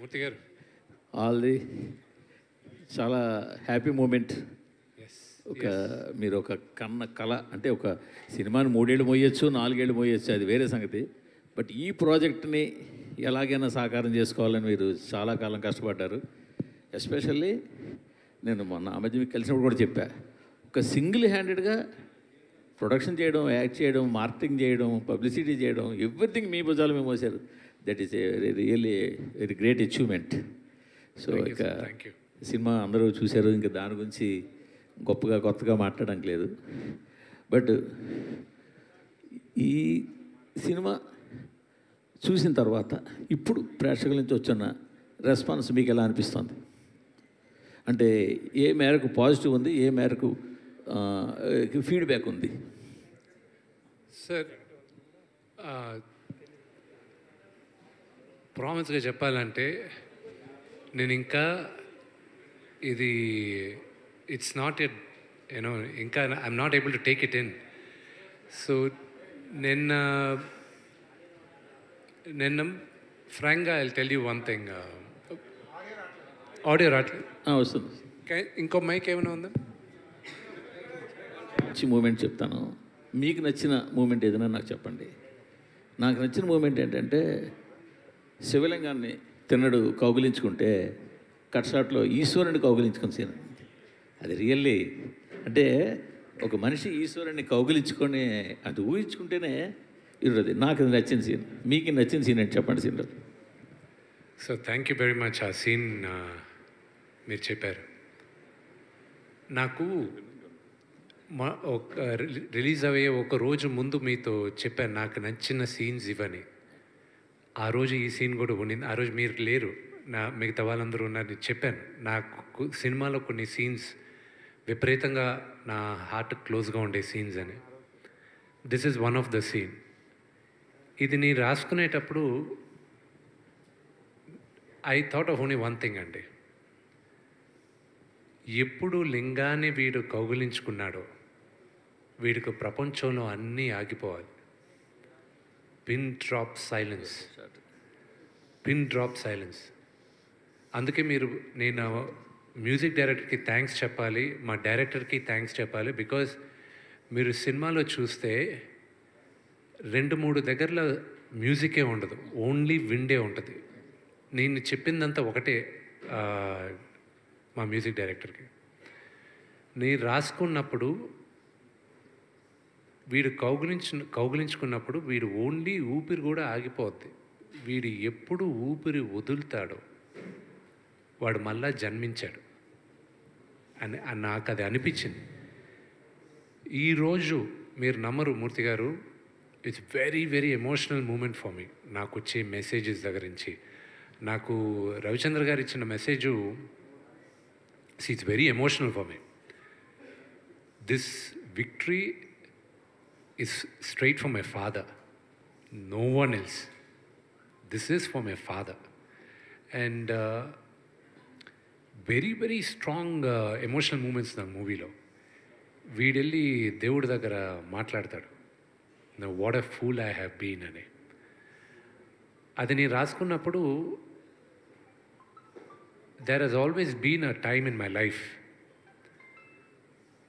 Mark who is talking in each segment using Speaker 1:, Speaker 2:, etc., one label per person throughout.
Speaker 1: మూర్తి గారు
Speaker 2: all the చాలా happy moment.
Speaker 1: Yes
Speaker 2: ఒక మీరు ఒక కళ అంటే ఒక సినిమాని 3 ఏళ్ళు మోయొచ్చు, 4 ఏళ్ళు మోయొచ్చు, అది వేరే సంగతి. బట్ ఈ ప్రాజెక్ట్ని ఎలాగైనా సాకారం చేసుకోవాలని మీరు చాలా కాలం కష్టపడ్డారు. ఎస్పెషల్లీ నేను మొన్న ఆ మధ్య మీకు కలిసినప్పుడు కూడా చెప్పా, ఒక సింగిల్ హ్యాండెడ్గా ప్రొడక్షన్ చేయడం, యాక్ట్ చేయడం, మార్కెటింగ్ చేయడం, పబ్లిసిటీ చేయడం, ఎవ్రీథింగ్ మీ భుజాలు మేము మోసారు. That is a really very great achievement. So ఇక సినిమా అందరూ చూశారు, ఇంకా దాని గురించి గొప్పగా కొత్తగా మాట్లాడడానికి లేదు. బట్ ఈ సినిమా చూసిన తర్వాత ఇప్పుడు ప్రేక్షకుల నుంచి వచ్చిన రెస్పాన్స్ మీకు ఎలా అనిపిస్తుంది? అంటే ఏ మేరకు పాజిటివ్ ఉంది, ఏ మేరకు ఫీడ్బ్యాక్ ఉంది?
Speaker 1: సార్, ప్రామిస్గా చెప్పాలంటే నేను ఇంకా ఇది ఇట్స్ నాట్ ఎట్ యూనో ఇంకా I'm not able to take it in. So నిన్న ఫ్రాంక్గా I tell you one thing. Audio రావట్లేదు,
Speaker 2: వస్తుంది.
Speaker 1: ఇంకో మైక్ ఏమైనా ఉందా?
Speaker 2: మంచి మూమెంట్ చెప్తాను. మీకు నచ్చిన మూమెంట్ ఏదైనా నాకు చెప్పండి. నాకు నచ్చిన మూమెంట్ ఏంటంటే శివలింగాన్ని తిన్నడు కౌగిలించుకుంటే కట్ షాట్లో ఈశ్వరుని కౌగిలించుకుని సీన్. అది రియల్లీ అంటే ఒక మనిషి ఈశ్వరుని కౌగిలించుకొని అది ఊహించుకుంటేనే ఇరుది. నాకు అది నచ్చిన సీన్. మీకు నచ్చిన సీన్ ఏంటి చెప్పండి scene.
Speaker 1: So thank you very much. ఆ సీన్ మీరు చెప్పారు. నాకు ఒక రిలీజ్ అయ్యే ఒక రోజు ముందు మీతో చెప్పాను నాకు నచ్చిన సీన్స్ ఇవని. ఆ రోజు ఈ సీన్ కూడా ఉండింది. ఆ రోజు మీరు లేరు, మిగతా వాళ్ళందరూ ఉన్నారని చెప్పాను. నాకు సినిమాలో కొన్ని సీన్స్ విపరీతంగా నా హార్ట్ క్లోజ్గా ఉండే సీన్స్ అని. This is one of the scene. ఇది నేను రాసుకునేటప్పుడు I thought of only one thing అండి. ఎప్పుడు లింగాన్ని వీడు కౌగిలించుకున్నాడో వీడికి ప్రపంచంలో అన్నీ ఆగిపోవాలి. Pin drop silence, pin drop silence. అందుకే నేను మ్యూజిక్ డైరెక్టర్కి థ్యాంక్స్ చెప్పాలి, మా డైరెక్టర్కి థ్యాంక్స్ చెప్పాలి. బికాజ్ మీరు సినిమాలో చూస్తే 2-3 దగ్గరలో మ్యూజికే ఉండదు, ఓన్లీ విండే ఉంటుంది. నేను చెప్పిందంతా ఒకటే మా మ్యూజిక్ డైరెక్టర్కి. నేను రాసుకున్నప్పుడు వీడు కౌగిలించుకున్నప్పుడు వీడు ఓన్లీ ఊపిరి కూడా ఆగిపోద్ది. వీడు ఎప్పుడు ఊపిరి వదులుతాడో వాడు మళ్ళా జన్మించాడు అని నాకు అది అనిపించింది. ఈరోజు మీరు నమ్మరు Murthy garu, it's very very emotional moment for me. నాకు వచ్చే మెసేజెస్ దగ్గర నుంచి నాకు రవిచంద్ర గారు ఇచ్చిన message it's very emotional for me. This victory is straight from my father, no one else. This is from my father. And very very strong emotional moments in the movie lo వీడెళ్ళి దేవుడి దగ్గర మాట్లాడతాడు, what a fool I have been అని. అది నేను రాసుకున్నప్పుడు there has always been a time in my life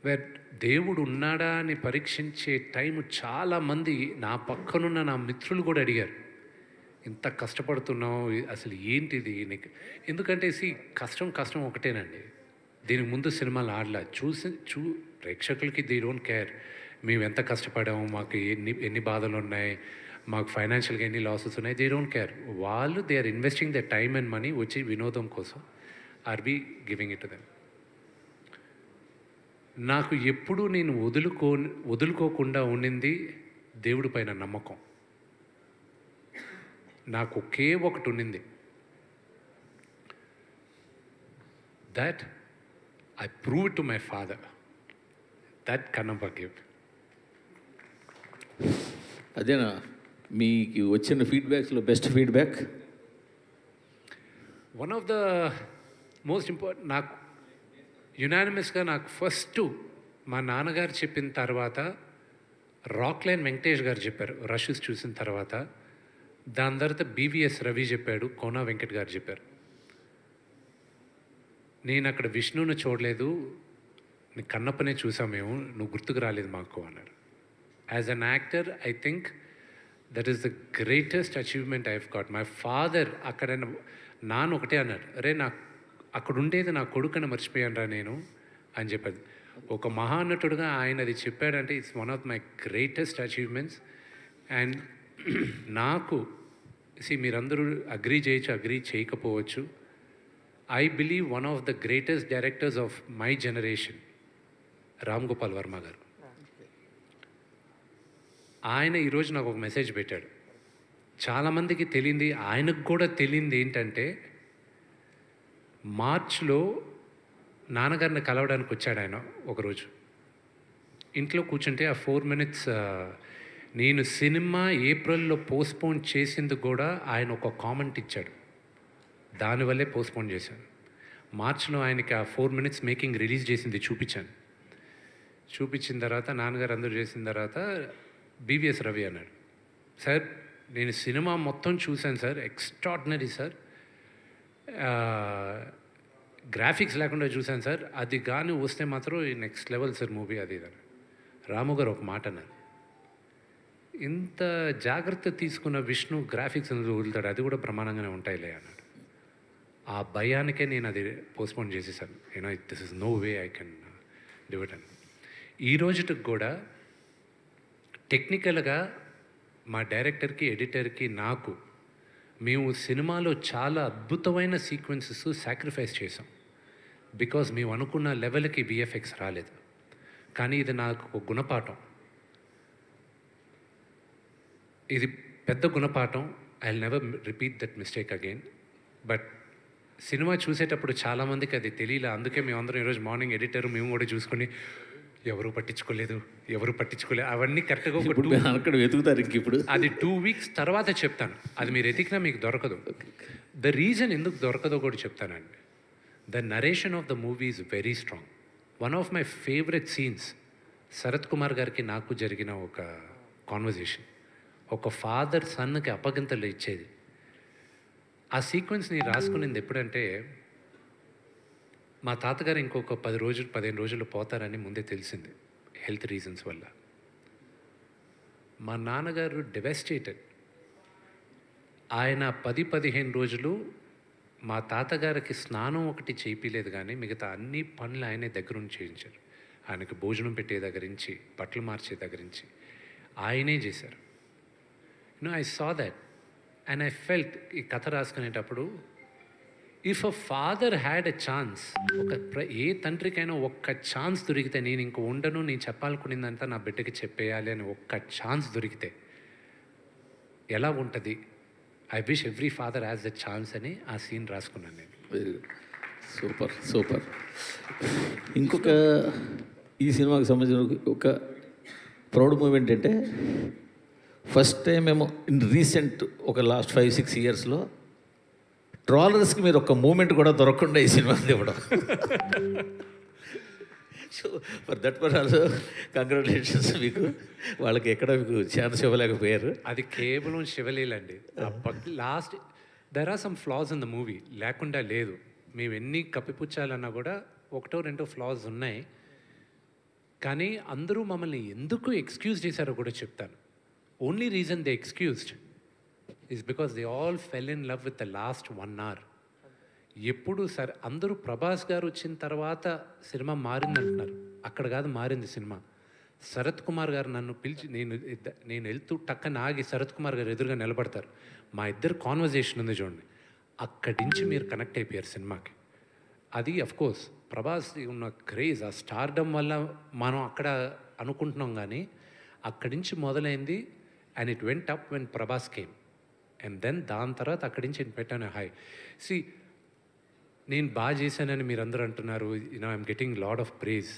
Speaker 1: where దేవుడు ఉన్నాడా అని పరీక్షించే టైం చాలామంది నా పక్కనున్న నా మిత్రులు కూడా అడిగారు, ఇంత కష్టపడుతున్నావు అసలు ఏంటిది నీకు? ఎందుకంటే కష్టం ఒకటేనండి. దీనికి ముందు సినిమాలు ఆడలా ప్రేక్షకులకి దే డోంట్ కేర్ మేము ఎంత కష్టపడాము, మాకు ఎన్ని బాధలు ఉన్నాయి, మాకు ఫైనాన్షియల్గా ఎన్ని లాసెస్ ఉన్నాయి, దే డోంట్ కేర్. వాళ్ళు they are investing the time and money వచ్చి వినోదం కోసం. Are we giving it to them? నాకు ఎప్పుడూ నేను వదులుకోకుండా ఉండింది దేవుడి పైన నమ్మకం. నాకు ఒకే ఒకటి ఉండింది, that I prove to my father that can never give.
Speaker 2: అదేనా మీకు వచ్చిన ఫీడ్బ్యాక్స్లో best feedback?
Speaker 1: One of the most important నాకు యునానిమస్గా నాకు ఫస్ట్ మా నాన్నగారు చెప్పిన తర్వాత రాక్లైన్ వెంకటేష్ గారు చెప్పారు రషెస్ చూసిన తర్వాత. దాని తర్వాత బీవీఎస్ రవి చెప్పాడు, కోనా వెంకట్ గారు చెప్పారు. నేను అక్కడ విష్ణువుని చూడలేదు, నీ కన్నప్పనే చూసాం మేము, నువ్వు గుర్తుకు రాలేదు మాకు అన్నారు. As an actor I think that is the greatest achievement I have got. My father అక్కడ నాన్న ఒకటే అన్నాడు, అరే నా అక్కడ ఉండేది నా కొడుకుని మర్చిపోయాను రా నేను అని చెప్పాడు. ఒక మహానటుడుగా ఆయన అది చెప్పాడంటే it's one of my greatest achievements. And నాకు మీరందరూ అగ్రీ చేయొచ్చు, అగ్రీ చేయకపోవచ్చు, I believe one of the greatest directors of my generation Ram Gopal Varma గారు. ఆయన ఈరోజు నాకు ఒక మెసేజ్ పెట్టాడు. చాలామందికి తెలియంది, ఆయనకు కూడా తెలియంది ఏంటంటే, మార్చ్లో నాన్నగారిని కలవడానికి వచ్చాడు ఆయన ఒకరోజు. ఇంట్లో కూర్చుంటే ఆ 4 minutes నేను సినిమా ఏప్రిల్లో పోస్ట్పోన్ చేసింది కూడా ఆయన ఒక కామెంట్ ఇచ్చాడు, దానివల్లే పోస్ట్పోన్ చేశాను. మార్చ్లో ఆయనకి ఆ 4 minutes మేకింగ్ రిలీజ్ చేసింది చూపించాను. చూపించిన తర్వాత నాన్నగారు అందరూ చేసిన తర్వాత బీవీఎస్ రవి అన్నాడు, సార్ నేను సినిమా మొత్తం చూశాను సార్, ఎక్స్ట్రాడినరీ సార్, గ్రాఫిక్స్ లేకుండా చూశాను సార్, అది కానీ వస్తే మాత్రం నెక్స్ట్ లెవెల్ సార్ మూవీ అది ఇది. రాము గారు ఒక మాట అన్నారు, ఇంత జాగ్రత్త తీసుకున్న విష్ణు గ్రాఫిక్స్ వదులుతాడు, అది కూడా ప్రమాణంగానే ఉంటాయిలే అన్నాడు. ఆ భయానికే నేను అది పోస్ట్పోన్ చేసేసాను. This is no way I can do it అని. ఈ రోజుకి కూడా టెక్నికల్గా మా డైరెక్టర్కి, ఎడిటర్కి, నాకు మేము సినిమాలో చాలా అద్భుతమైన సీక్వెన్సెస్ సాక్రిఫైస్ చేసాం. బికాజ్ మేము అనుకున్న లెవెల్కి విఎఫ్ఎక్స్ రాలేదు. కానీ ఇది నాకు ఒక గుణపాఠం, ఇది పెద్ద గుణపాఠం. I will never repeat that mistake again. But cinema చూసేటప్పుడు చాలామందికి అది తెలియలే. అందుకే మేమందరం ఈరోజు మార్నింగ్ ఎడిటర్ మేము కూడా చూసుకొని ఎవరు పట్టించుకోలేదు అవన్నీ కరెక్ట్గా
Speaker 2: అక్కడ వెతుకుతారు. ఇంక ఇప్పుడు
Speaker 1: అది 2 weeks తర్వాత చెప్తాను. అది మీరు ఎతికినా మీకు దొరకదు. ద రీజన్ ఎందుకు దొరకదో కూడా చెప్తానండి. The narration of the movie is very strong. One of my favourite scenes Sarath Kumar గారికి నాకు జరిగిన ఒక కాన్వర్జేషన్. ఒక ఫాదర్ సన్కి అప్పగింతలు ఇచ్చేది. ఆ సీక్వెన్స్ నేను రాసుకునేది ఎప్పుడంటే, మా తాతగారు ఇంకొక 15 రోజులు పోతారని ముందే తెలిసింది హెల్త్ రీజన్స్ వల్ల. మా నాన్నగారు డెవెస్టేటెడ్. ఆయన 10-15 రోజులు మా తాతగారికి స్నానం ఒకటి చేయించలేదు, కానీ మిగతా అన్ని పనులు ఆయనే దగ్గరుండి చేయించారు. ఆయనకు భోజనం పెట్టే దగ్గర నుంచి, బట్టలు మార్చే దగ్గర నుంచి ఆయనే చేశారు. I saw that and I felt, ఈ కథ రాసుకునేటప్పుడు, if a father had a chance, ఏ తండ్రికైనా ఒక్క ఛాన్స్ దొరికితే, నేను ఇంక ఉండను, నేను చెప్పాలనుకునేదంతా నా బిడ్డకి చెప్పేయాలి అని ఒక్క ఛాన్స్ దొరికితే ఎలా ఉంటుంది, I wish every father has the chance అని ఆ సీన్ రాసుకున్నాను నేను.
Speaker 2: Very good, super super. ఇంకొక ఈ సినిమాకి సంబంధించిన ఒక ప్రౌడ్ మూమెంట్ అంటే, ఫస్ట్ టైం మేము ఇన్ రీసెంట్ ఒక లాస్ట్ 5-6 ఇయర్స్లో ట్రాలర్స్కి మీరు ఒక మూమెంట్ కూడా దొరకకుండా ఈ సినిమా ఇవ్వడం. So for that per also congratulations మీకు. వాళ్ళకి ఎక్కడ మీకు ఛాన్స్ ఇవ్వలేకపోయారు.
Speaker 1: అది కేవలం శివలీలండి. Last there are some flaws in the movie, లేకుండా లేదు. మేము ఎన్ని కప్పిపుచ్చాలన్నా కూడా 1-2 ఫ్లాస్ ఉన్నాయి. కానీ అందరూ మమ్మల్ని ఎందుకు ఎక్స్క్యూజ్ చేశారో కూడా చెప్తాను. Only reason they excused is because they all fell in love with the last 1 hour. ఎప్పుడు సరే అందరూ ప్రభాస్ గారు వచ్చిన తర్వాత సినిమా మారిందంటున్నారు, అక్కడ కాదు మారింది సినిమా. శరత్ కుమార్ గారు నన్ను పిలిచి, నేను వెళ్తూ టక్కన ఆగి శరత్ కుమార్ గారు ఎదురుగా నిలబడతారు. మా ఇద్దరు కాన్వర్జేషన్ ఉంది చూడండి, అక్కడి నుంచి మీరు కనెక్ట్ అయిపోయారు సినిమాకి. అది అఫ్కోర్స్ ప్రభాస్ ఉన్న క్రేజ్, ఆ స్టార్డమ్ వల్ల మనం అక్కడ అనుకుంటున్నాం, కానీ అక్కడి నుంచి మొదలైంది. And it went up when Prabhas came. And then దాని తర్వాత అక్కడి నుంచి నేను పెట్టాను హై. సి, నేను బాగా చేశానని మీరు అందరూ అంటున్నారు, I'm getting lot of praise.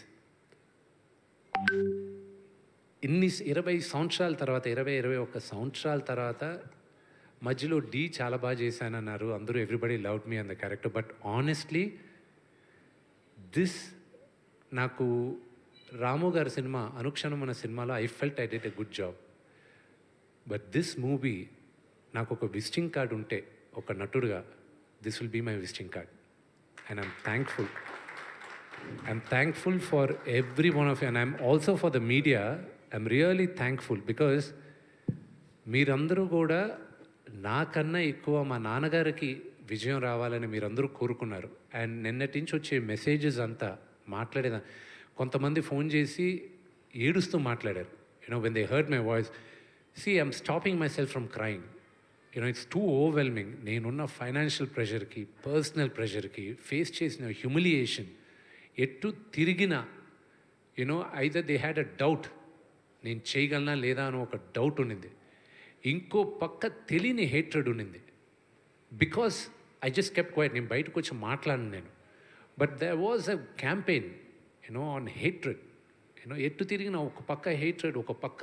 Speaker 1: 20 సంవత్సరాల తర్వాత, 21 సంవత్సరాల తర్వాత మధ్యలో చాలా బాగా చేశానన్నారు అందరూ. Everybody loved me on the character. But honestly నాకు రాము గారి సినిమా అనుక్షణం అన్న సినిమాలో I felt I did a good job. But this movie నాకు ఒక విజిటింగ్ కార్డ్ ఉంటే, ఒక నటుడుగా this will be my visiting card. and I'm thankful. I'm thankful for every one of you, and I'm also for the media. I'm really thankful because మీరందరూ కూడా నాకన్నా ఎక్కువ మా నాన్నగారికి విజయం రావాలని మీరందరూ కోరుకున్నారు. అండ్ నిన్నటి నుంచి వచ్చే మెసేజెస్ అంతా మాట్లాడేదా, కొంతమంది ఫోన్ చేసి ఏడుస్తూ మాట్లాడారు. When they heard my voice, I'm stopping my self from crying. It's two overwhelming. నేనున్న ఫైనాన్షియల్ ప్రెషర్కి, పర్సనల్ ప్రెషర్కి, ఫేస్ చేసిన హ్యూమిలియేషన్, ఎటు తిరిగిన either they had a doubt, నేను చేయగలనా లేదా అని ఒక డౌట్ ఉండింది. ఇంకో పక్క తెలియని హేట్రెడ్ ఉండింది. Because I just kept quiet. నేను బయటకు వచ్చి మాట్లాడను నేను. But there was a campaign on hatred. ఎటు తిరిగిన ఒక పక్క హేట్రెడ్, ఒక పక్క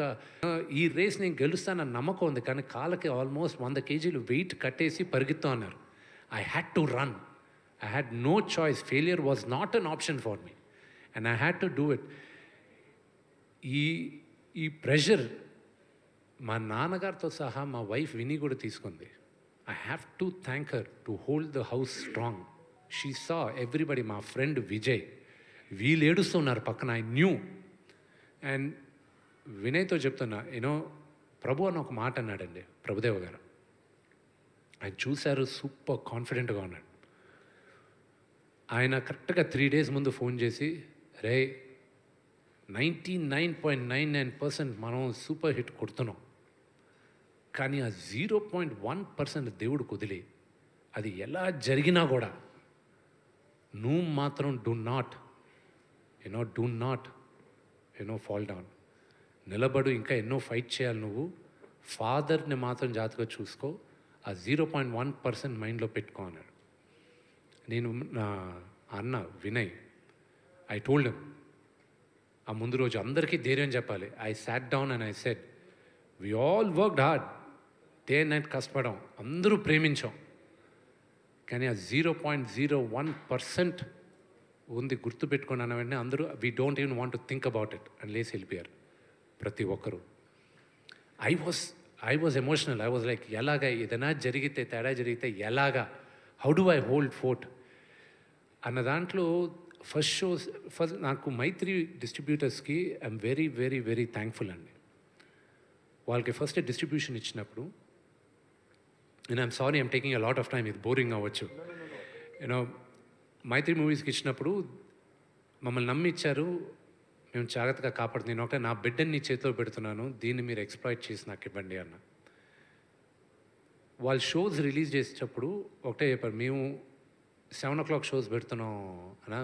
Speaker 1: ఈ రేస్ నేను గెలుస్తానన్న నమ్మకం ఉంది, కానీ కాళ్ళకి ఆల్మోస్ట్ 100 kgs వెయిట్ కట్టేసి పరిగెత్తు అన్నారు. I had to run. I had no choice. Failure was not an option for me. And I had to do it. ఈ ప్రెషర్ మా నాన్నగారితో సహా మా వైఫ్ విని కూడా తీసుకుంది. I have to thank her to hold the house strong. She saw everybody, మా friend Vijay, వీళ్ళు ఏడుస్తున్నారు పక్కన. I knew. And వినయ్తో చెప్తున్నా, ప్రభు అని ఒక మాట అన్నాడండి, ప్రభుదేవ గారు. ఆయన చూశారు, సూపర్ కాన్ఫిడెంట్గా ఉన్నాడు. ఆయన కరెక్ట్గా 3 days ముందు ఫోన్ చేసి, రే 99.99% మనం సూపర్ హిట్ కొడుతున్నాం, కానీ ఆ 0.1% దేవుడు కుదిలి, అది ఎలా జరిగినా కూడా నువ్వు మాత్రం డూ నాట్ ఫాల్ డౌన్, నిలబడు, ఇంకా ఎన్నో ఫైట్ చేయాలి నువ్వు. ఫాదర్ని మాత్రం జాగ్రత్తగా చూసుకో, ఆ 0.1% మైండ్లో పెట్టుకో అన్నాడు. నేను నా అన్న వినయ్, ఐ టోల్డ్ హిమ్, ఆ ముందు రోజు అందరికీ ధైర్యం చెప్పాలి. I sat down and I said, we all worked hard, day and night కష్టపడాం, అందరూ ప్రేమించాం, కానీ ఆ 0.01% ఉంది, గుర్తుపెట్టుకున్నాను. వెంటనే అందరూ we don't even want to think about it అని లేసి వెళ్ళిపోయారు ప్రతి ఒక్కరూ. I was emotional. I was like, ఎలాగా ఏదైనా జరిగితే, తేడా జరిగితే ఎలాగా, how do I hold fort అన్న దాంట్లో ఫస్ట్ నాకు మైత్రి డిస్ట్రిబ్యూటర్స్కి I'm very very very thankful అండి. వాళ్ళకి ఫస్ట్ డిస్ట్రిబ్యూషన్ ఇచ్చినప్పుడు, నేను I'm sorry I'm taking a lot of time, ఇది బోరింగ్ అవ్వచ్చు. మైత్రి మూవీస్కి ఇచ్చినప్పుడు మమ్మల్ని నమ్మి ఇచ్చారు, మేము జాగ్రత్తగా కాపాడుతుంది. నేను ఒకటే, నా బిడ్డని నీ చేతిలో పెడుతున్నాను, దీన్ని మీరు ఎక్స్ప్లాయిట్ చేసి నాకు ఇవ్వండి అన్న. వాళ్ళు షోస్ రిలీజ్ చేసేటప్పుడు ఒకటే చెప్పారు, మేము 7 o'clock షోస్ పెడుతున్నాం అన్నా.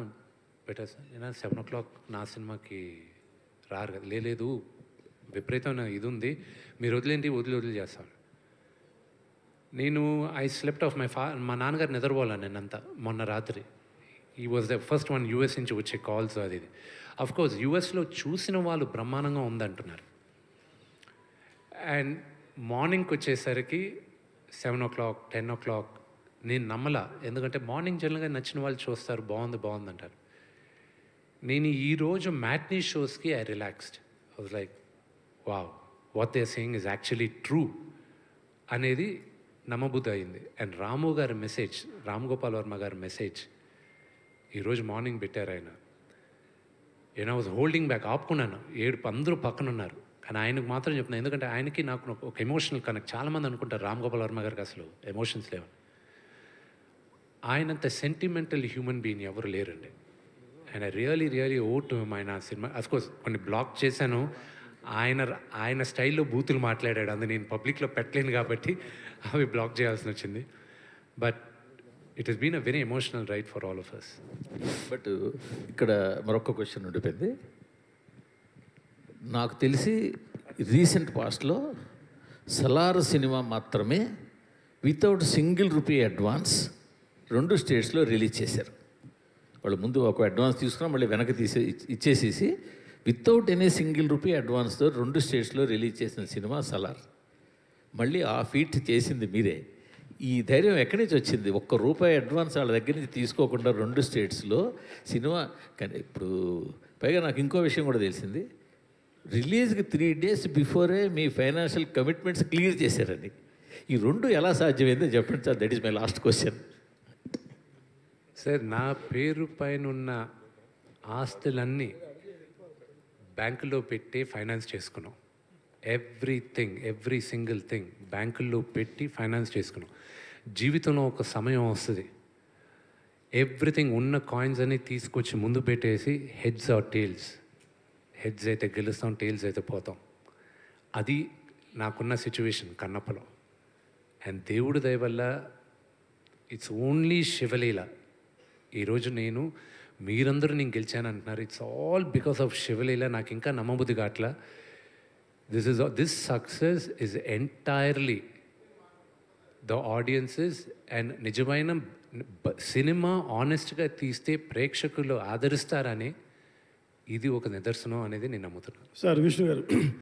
Speaker 1: పెట్టారు సార్. నేను 7 o'clock నా సినిమాకి రారు కదా. లేదు, విపరీతమైన ఇది ఉంది, మీరు వదిలేంటి, వదిలి చేస్తాను. నేను ఐ స్లెప్ట్ ఆఫ్ మా నాన్నగారు నిద్రపోవాలని నేనంతా మొన్న రాత్రి. ఈ was the first one US నుంచి వచ్చే కాల్స్. అది అఫ్కోర్స్ యూఎస్లో చూసిన వాళ్ళు బ్రహ్మాండంగా ఉందంటున్నారు. అండ్ మార్నింగ్కి వచ్చేసరికి 7 o'clock 10 o'clock నేను నమ్మలా. ఎందుకంటే మార్నింగ్ జనరల్గా నచ్చిన వాళ్ళు చూస్తారు, బాగుంది అంటారు. నేను ఈరోజు మ్యాట్నీ షోస్కి I relaxed. I was like, wow, what they are saying is actually true అనేది నమ్మబుద్ధి అయింది. అండ్ రాము గారి మెసేజ్, రామ్ గోపాల్ వర్మ గారి మెసేజ్ ఈరోజు మార్నింగ్ పెట్టారు ఆయన. ఐ వాజ్ హోల్డింగ్ బ్యాక్, ఆపుకున్నాను. అందరూ పక్కన ఉన్నారు, కానీ ఆయనకు మాత్రం చెప్తున్నాను, ఎందుకంటే ఆయనకి నాకు ఒక ఎమోషనల్ కనెక్ట్. చాలామంది అనుకుంటారు రామ్ గోపాల్ వర్మ గారికి అసలు ఎమోషన్స్ లేవు. ఆయనంత సెంటిమెంటల్ హ్యూమన్ బీయింగ్ ఎవరు లేరండి. ఆయన రియలీ ఓ టు ఆయన సినిమా. అఫ్కోర్స్ కొన్ని బ్లాక్ చేశాను, ఆయన స్టైల్లో బూతులు మాట్లాడాడు, అందులో నేను పబ్లిక్లో పెట్టలేను కాబట్టి అవి బ్లాక్ చేయాల్సి వచ్చింది. But it has been a very emotional ride for all of us.
Speaker 2: But ఇక్కడ మరొక క్వశ్చన్ ఉండిపోయింది. నాకు తెలిసి రీసెంట్ పాస్ట్లో సలార్ సినిమా మాత్రమే వితౌట్ సింగిల్ రూపీ అడ్వాన్స్ 2 స్టేట్స్లో రిలీజ్ చేశారు. వాళ్ళు ముందు ఒక అడ్వాన్స్ తీసుకున్నా మళ్ళీ వెనక్కి ఇచ్చేసేసి వితౌట్ ఎనీ సింగిల్ రూపీ అడ్వాన్స్తో 2 స్టేట్స్లో రిలీజ్ చేసిన సినిమా సలార్. మళ్ళీ ఆ ఫీట్ చేసింది మీరే. ఈ ధైర్యం ఎక్కడి నుంచి వచ్చింది? ₹1 అడ్వాన్స్ వాళ్ళ దగ్గర నుంచి తీసుకోకుండా 2 స్టేట్స్లో సినిమా. కానీ ఇప్పుడు పైగా నాకు ఇంకో విషయం కూడా తెలిసింది, రిలీజ్కి 3 days బిఫోరే మీ ఫైనాన్షియల్ కమిట్మెంట్స్ క్లియర్ చేశారని. ఈ 2 ఎలా సాధ్యమైందో చెప్పండి sir. That is my last question.
Speaker 1: Sir నా పేరు పైన ఉన్న ఆస్తులన్నీ బ్యాంకులో పెట్టి ఫైనాన్స్ చేసుకున్నాం. ఎవ్రీథింగ్, ఎవ్రీ సింగిల్ థింగ్ బ్యాంకుల్లో పెట్టి ఫైనాన్స్ చేసుకున్నాం. జీవితంలో ఒక సమయం వస్తుంది, ఎవ్రీథింగ్ ఉన్న కాయిన్స్ అన్ని తీసుకొచ్చి ముందు పెట్టేసి హెడ్స్ ఆర్ టేల్స్, హెడ్స్ అయితే గెలుస్తాం, టేల్స్ అయితే పోతాం. అది నాకున్న సిచ్యువేషన్ కన్నప్పలో. అండ్ దేవుడి దయ వల్ల ఇట్స్ ఓన్లీ శివలీల. ఈరోజు మీరందరూ నేను గెలిచాను అంటున్నారు. ఇట్స్ ఆల్ బికాస్ ఆఫ్ శివలీల. నాకు ఇంకా నమ్మబుద్ధి కావట్లా. This success is entirely the audiences. And నిజమైన సినిమా ఆనెస్ట్గా తీస్తే ప్రేక్షకులు ఆదరిస్తారని ఇది ఒక నిదర్శనం అనేది నేను నమ్ముతున్నాను.
Speaker 3: సార్ విష్ణు గారు